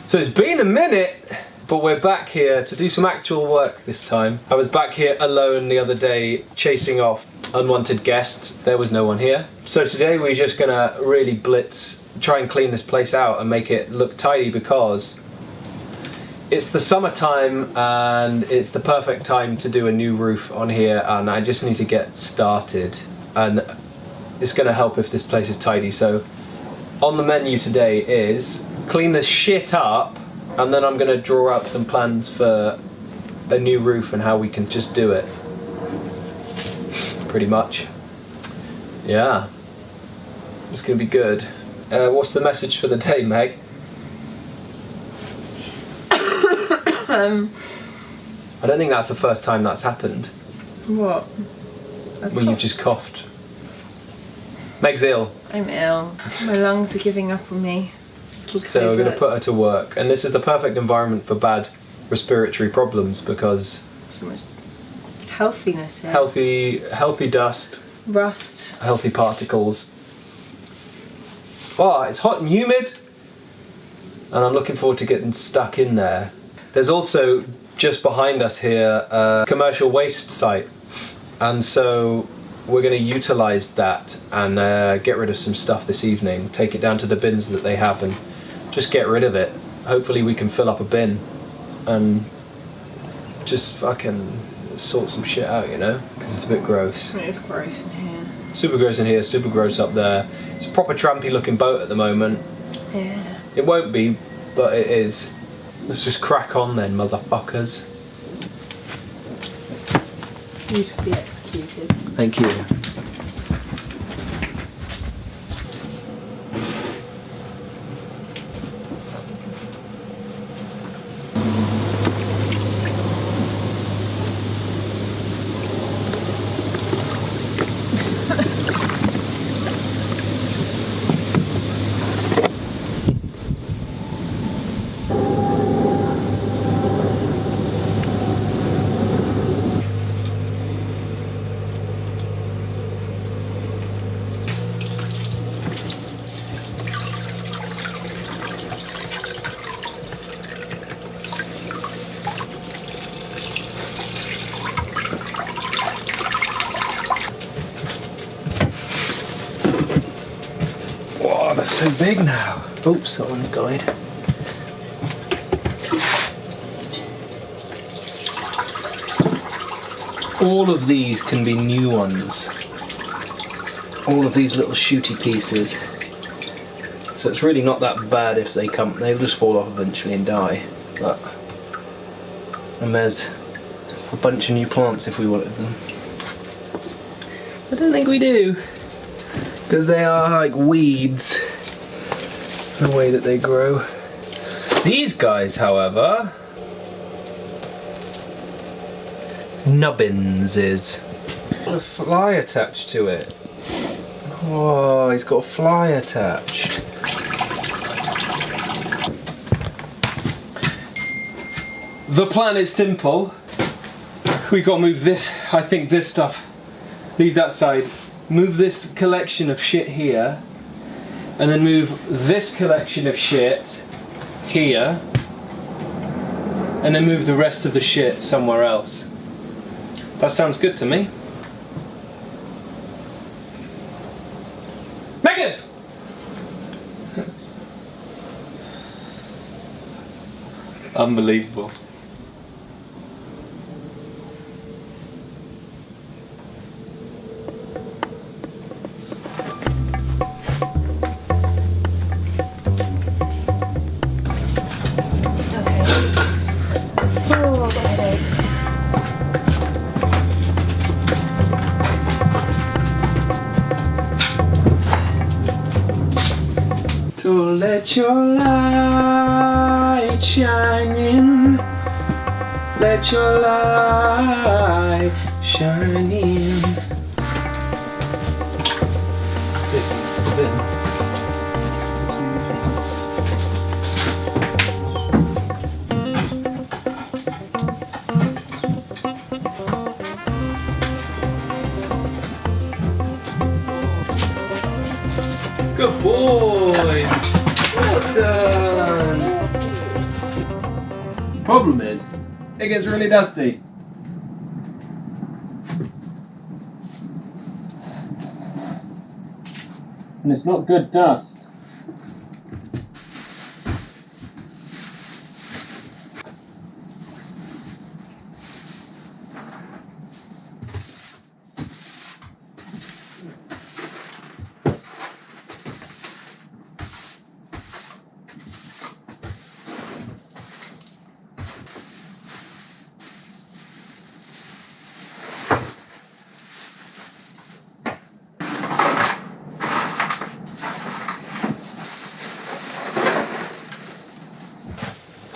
So it's been a minute, but we're back here to do some actual work this time. I was back here alone the other day chasing off unwanted guests. There was no one here. So today we're just gonna really blitz, try and clean this place out and make it look tidy because it's the summertime and it's the perfect time to do a new roof on here, and I just need to get started, and it's gonna help if this place is tidy. So on the menu today is clean this shit up, and then I'm gonna draw out some plans for a new roof and how we can just do it. Pretty much. Yeah. It's gonna be good. What's the message for the day, Meg? I don't think that's the first time that's happened. What? Well, you've just coughed. Meg's ill. I'm ill. My lungs are giving up on me. So we're going to put her to work. And this is the perfect environment for bad respiratory problems because... so much healthiness here. Healthy dust. Rust. Healthy particles. Oh, it's hot and humid. And I'm looking forward to getting stuck in there. There's also, just behind us here, a commercial waste site. And so we're going to utilise that and get rid of some stuff this evening. Take it down to the bins that they have and just get rid of it. Hopefully we can fill up a bin and just fucking sort some shit out, you know? Because it's a bit gross. It is gross in here. Super gross in here, super gross up there. It's a proper trampy looking boat at the moment. Yeah. It won't be, but it is. Let's just crack on then, motherfuckers. Beautifully executed. Thank you. Wow, that's so big now. Oops, that one's died. All of these can be new ones. All of these little shooty pieces. So it's really not that bad if they come, they'll just fall off eventually and die. But, and there's a bunch of new plants if we wanted them. I don't think we do. Because they are like weeds, the way that they grow. These guys, however, nubbins is. Got a fly attached to it. Oh, he's got a fly attached. The plan is simple. We gotta move this, I think this stuff, leave that side. Move this collection of shit here, and then move this collection of shit here, and then move the rest of the shit somewhere else. That sounds good to me. Megan! Unbelievable. So let your light shine in. Let your light shine in. Take these to the bin. Good boy! Good done. Problem is, it gets really dusty. And it's not good dust.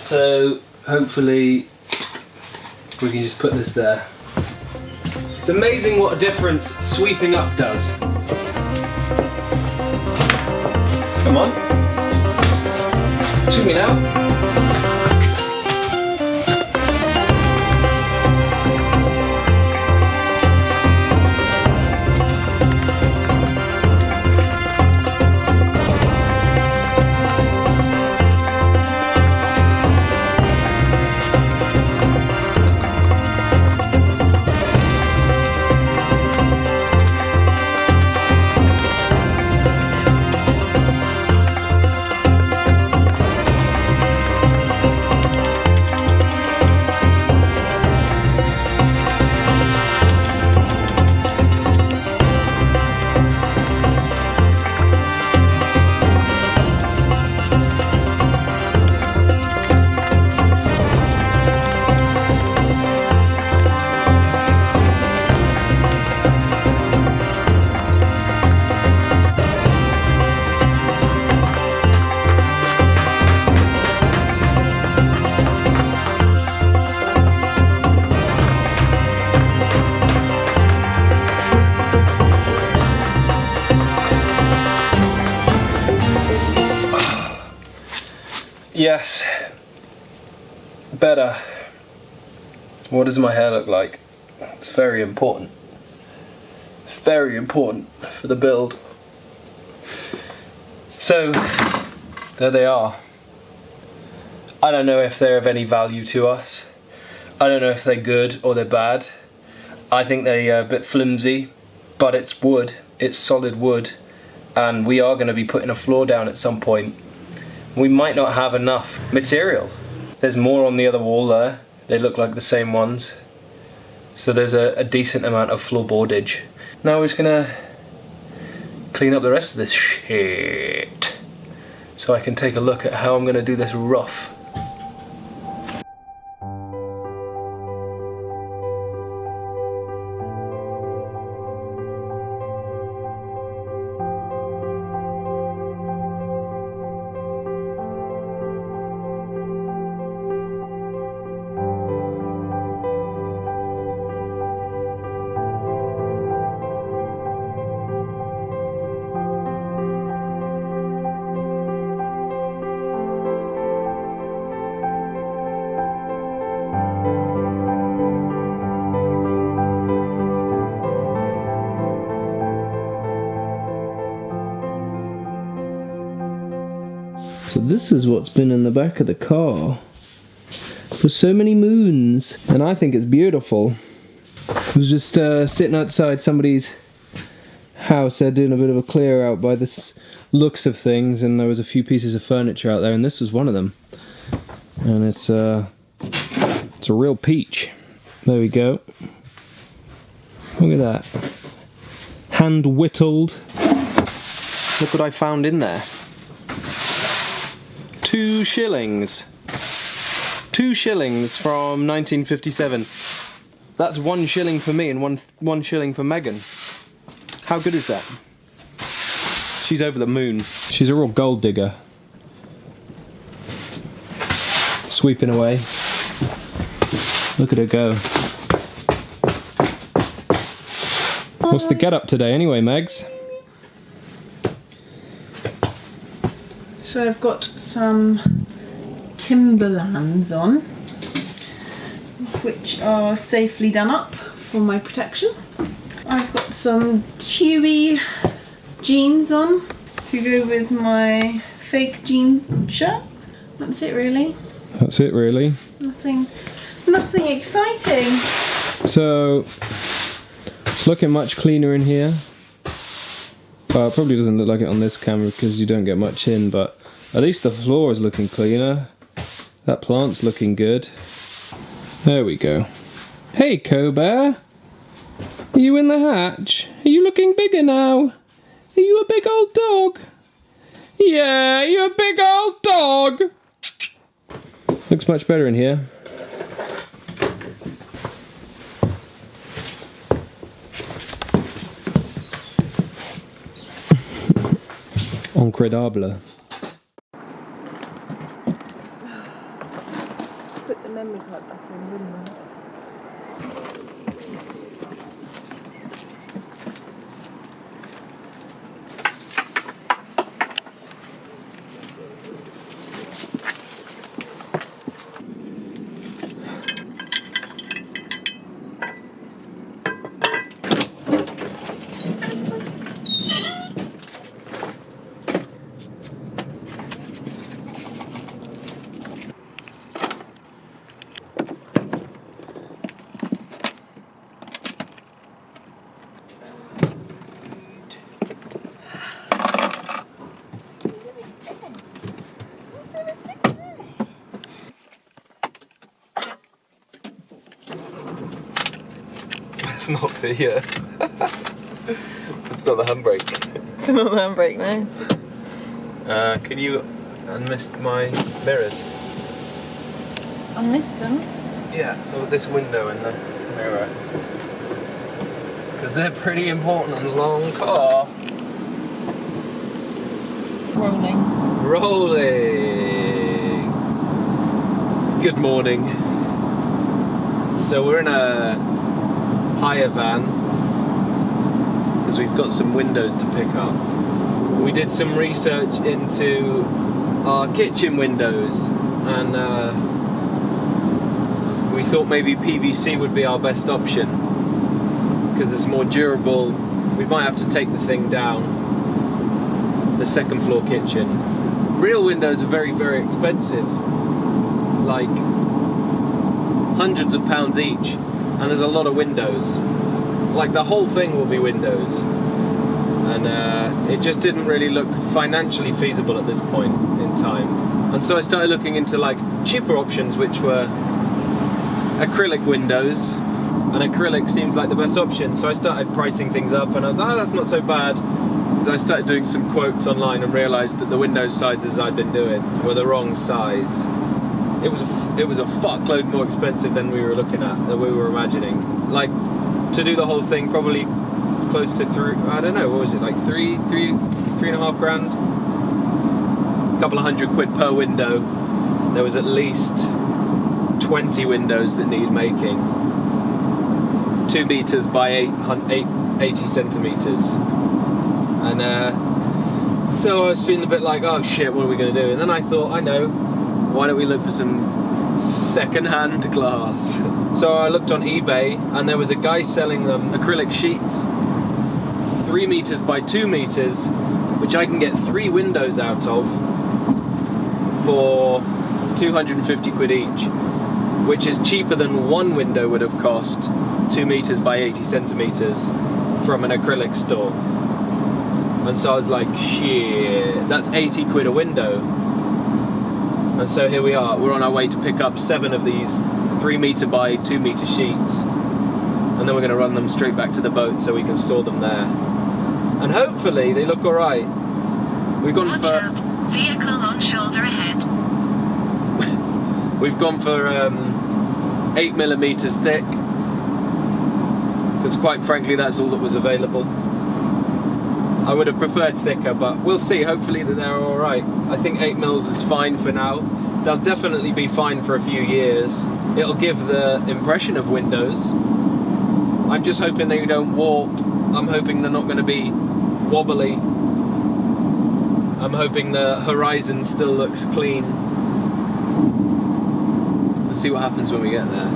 So hopefully we can just put this there. It's amazing what a difference sweeping up does. Come on. Shoot me now. Yes, better. What does my hair look like? It's very important. It's very important for the build. So, there they are. I don't know if they're of any value to us. I don't know if they're good or they're bad. I think they're a bit flimsy, but it's wood. It's solid wood. And we are going to be putting a floor down at some point. We might not have enough material. There's more on the other wall there. They look like the same ones. So there's a decent amount of floorboardage. Now we're just gonna clean up the rest of this shit so I can take a look at how I'm gonna do this roof. So this is what's been in the back of the car for so many moons, and I think it's beautiful. I was just sitting outside somebody's house. They're doing a bit of a clear out by the looks of things, and there was a few pieces of furniture out there, and this was one of them. And it's a real peach. There we go. Look at that. Hand whittled. Look what I found in there. 2 shillings. 2 shillings from 1957. That's 1 shilling for me and one shilling for Meghan. How good is that? She's over the moon. She's a real gold digger. Sweeping away. Look at her go. What's the get up today anyway, Megs? So I've got some Timberlands on, which are safely done up for my protection. I've got some Chewy jeans on to go with my fake jean shirt. That's it really. That's it really. Nothing exciting. So it's looking much cleaner in here. Well, it probably doesn't look like it on this camera because you don't get much in, but at least the floor is looking cleaner. That plant's looking good. There we go. Hey Cobear! Are you in the hatch? Are you looking bigger now? Are you a big old dog? Yeah, you're a big old dog! Looks much better in here. Incredible. Put the memory card back in, wouldn't I? It's not the it's not the handbrake. It's not the handbrake, no. Can you unmist my mirrors? I missed them. Yeah, so this window and the mirror. Because they're pretty important on a long car. Rolling. Rolling! Good morning. So we're in a hire van because we've got some windows to pick up. We did some research into our kitchen windows and we thought maybe PVC would be our best option because it's more durable. We might have to take the thing down, the second floor kitchen. Real windows are very, very expensive, like hundreds of pounds each. And there's a lot of windows. Like the whole thing will be windows. And it just didn't really look financially feasible at this point in time. And so I started looking into like cheaper options, which were acrylic windows. And acrylic seems like the best option. So I started pricing things up and I was like, oh, that's not so bad. So I started doing some quotes online and realised that the window sizes I'd been doing were the wrong size. It was a fuckload more expensive than we were looking at, than we were imagining. Like, to do the whole thing, probably close to I don't know, what was it, like three and a half grand? A couple of £100 per window. There was at least 20 windows that need making. 2 meters by 80 centimeters. And so I was feeling a bit like, oh shit, what are we gonna do? And then I thought, I know, why don't we look for some second-hand glass? So I looked on eBay and there was a guy selling them acrylic sheets, 3 meters by 2 meters, which I can get 3 windows out of for 250 quid each, which is cheaper than 1 window would have cost 2 meters by 80 centimeters from an acrylic store. And so I was like, shit, that's 80 quid a window. And so here we are, we're on our way to pick up 7 of these 3 meter by 2 meter sheets. And then we're gonna run them straight back to the boat so we can store them there. And hopefully they look all right. We've gone Watch out. Vehicle on shoulder ahead. We've gone for 8 millimeters thick, because quite frankly that's all that was available. I would have preferred thicker, but we'll see. Hopefully that they're all right. I think 8 mils is fine for now. They'll definitely be fine for a few years. It'll give the impression of windows. I'm just hoping they don't warp. I'm hoping they're not going to be wobbly. I'm hoping the horizon still looks clean. We'll see what happens when we get there.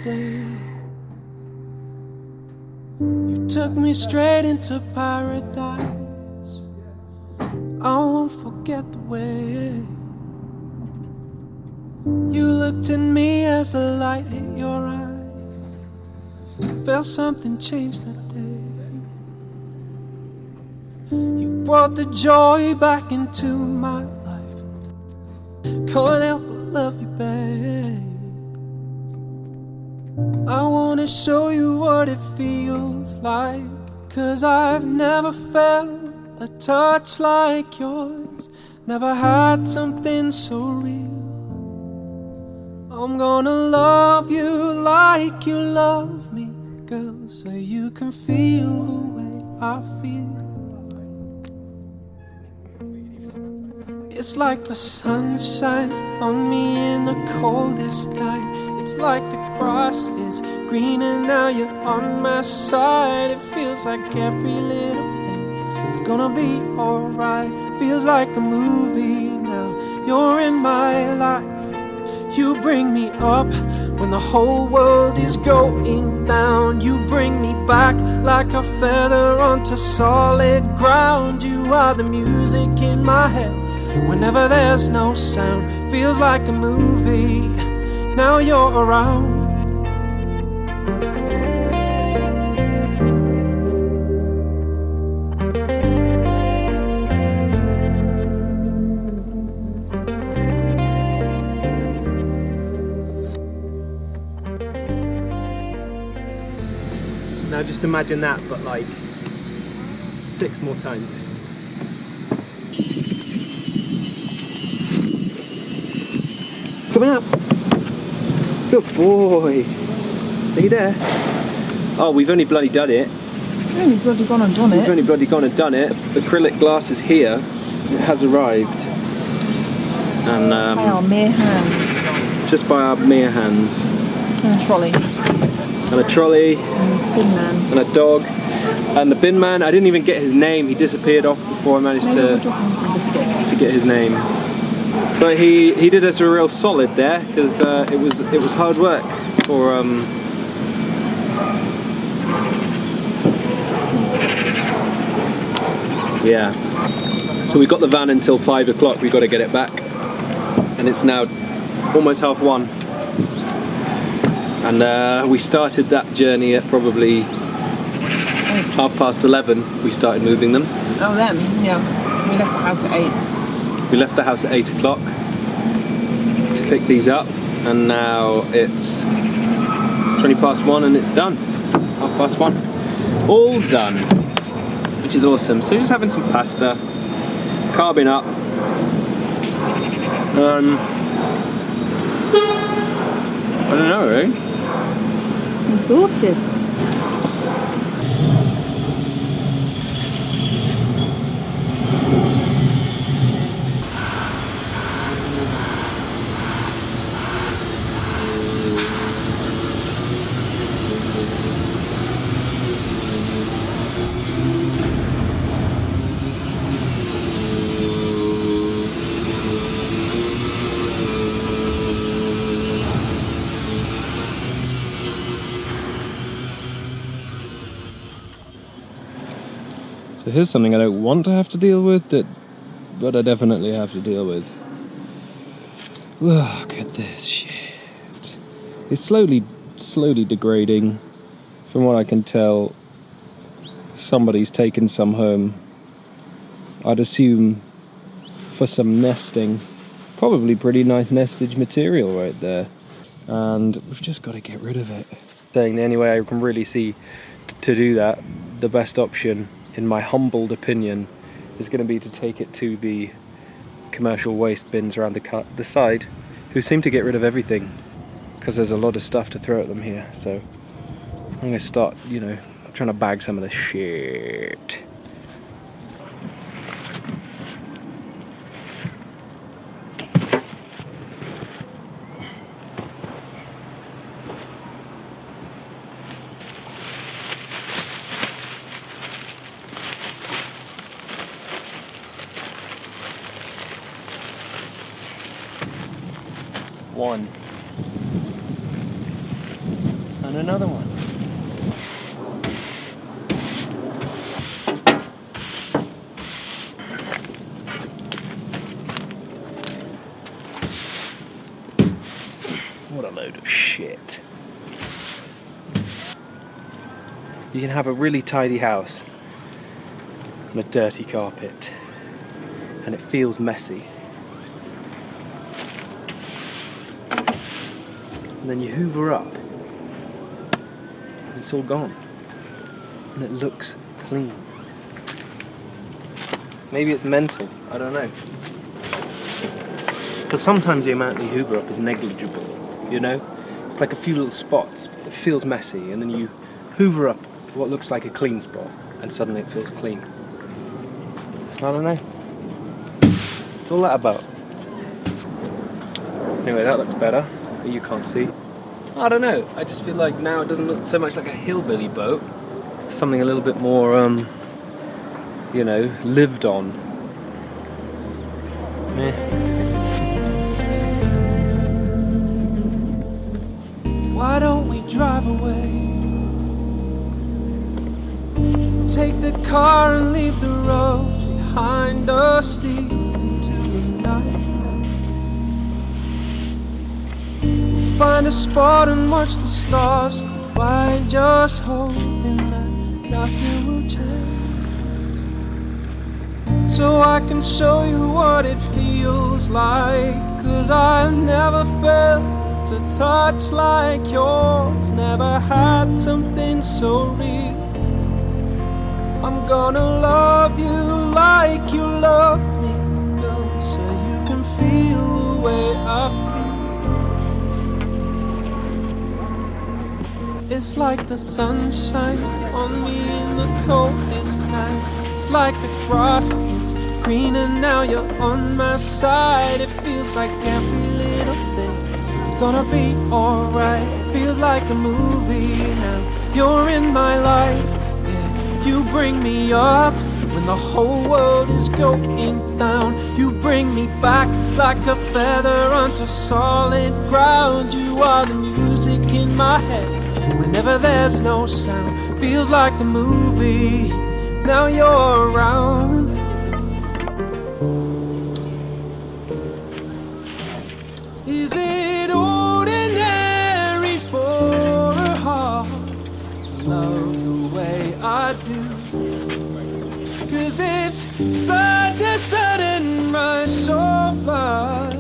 day. You took me straight into paradise. I won't forget the way you looked at me as the light hit your eyes. Felt something change that day. You brought the joy back into my life. Can't help but love you, babe. I wanna show you what it feels like, 'cause I've never felt a touch like yours. Never had something so real. I'm gonna love you like you love me, girl, so you can feel the way I feel. It's like the sun shines on me in the coldest night. It's like the grass is greener now you're on my side. It feels like every little thing is gonna be alright. Feels like a movie now, you're in my life. You bring me up when the whole world is going down. You bring me back like a feather onto solid ground. You are the music in my head whenever there's no sound. Feels like a movie, now you're around. Now just imagine that, but like 6 more times. Coming up. Good boy. Stay there. Oh, we've only bloody done it. We've only bloody gone and done it. We've only bloody gone and done it. The acrylic glass is here. It has arrived. And By our mere hands. just by our mere hands. And a trolley. And a trolley. And a bin man. And a dog. And the bin man, I didn't even get his name. He disappeared off before I managed Maybe we'll to drop in some biscuits. get his name. But he did us a real solid there, because it was hard work for yeah. So we got the van until 5 o'clock. We got to get it back, and it's now almost 1:30. And we started that journey at probably 11:30. We started moving them. Oh, them? Yeah. We left the house at 8. We left the house at 8 o'clock to pick these up, and now it's 1:20 and it's done. 1:30. All done, which is awesome. So just having some pasta, carving up. I don't know, really. Exhausted. So here's something I don't want to have to deal with, but I definitely have to deal with. Look at this shit. It's slowly degrading. From what I can tell, somebody's taken some home. I'd assume for some nesting. Probably pretty nice nestage material right there. And we've just got to get rid of it. Saying the only way I can really see to do that, the best option, in my humbled opinion, is going to be to take it to the commercial waste bins around the side, who seem to get rid of everything, because there's a lot of stuff to throw at them here. So I'm going to start, trying to bag some of this shit. One. And another one. What a load of shit. You can have a really tidy house on a dirty carpet, and it feels messy. And then you hoover up, and it's all gone. And it looks clean. Maybe it's mental, I don't know. But sometimes the amount you hoover up is negligible, you know? It's like a few little spots, but it feels messy, and then you hoover up what looks like a clean spot, and suddenly it feels clean. I don't know. What's all that about? Anyway, that looks better, but you can't see. I don't know, I just feel like now it doesn't look so much like a hillbilly boat. Something a little bit more, you know, lived on. Meh. Why don't we drive away? Take the car and leave the road behind us deep into the night. We'll find a spot and watch the stars go by, just hoping that nothing will change. So I can show you what it feels like, 'cause I've never felt a touch like yours, never had something so real. I'm gonna love you like you love me, girl, so you can feel the way I feel. It's like the sun shines on me in the coldest night. It's like the grass is greener now you're on my side. It feels like every little thing is gonna be alright. Feels like a movie now, you're in my life. You bring me up when the whole world is going down. You bring me back like a feather onto solid ground. You are the music in my head whenever there's no sound. Feels like a movie, now you're around. Is it ordinary for a heart to love the way I do? 'Cause it's such a sudden rush of blood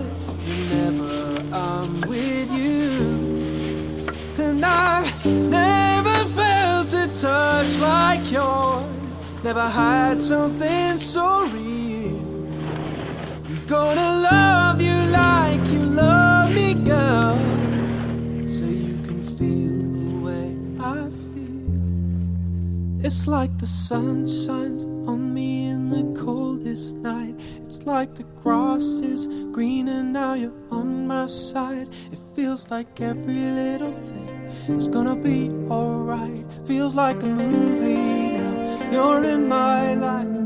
whenever I'm with you. And I've never felt a touch like yours, never had something so real. I'm gonna love you like you love me, girl, so you can feel the way I feel. It's like the sun shines on me in the coldest night. It's like the grass is greener now you're on my side. It feels like every little thing is gonna be alright. Feels like a movie now, you're in my life.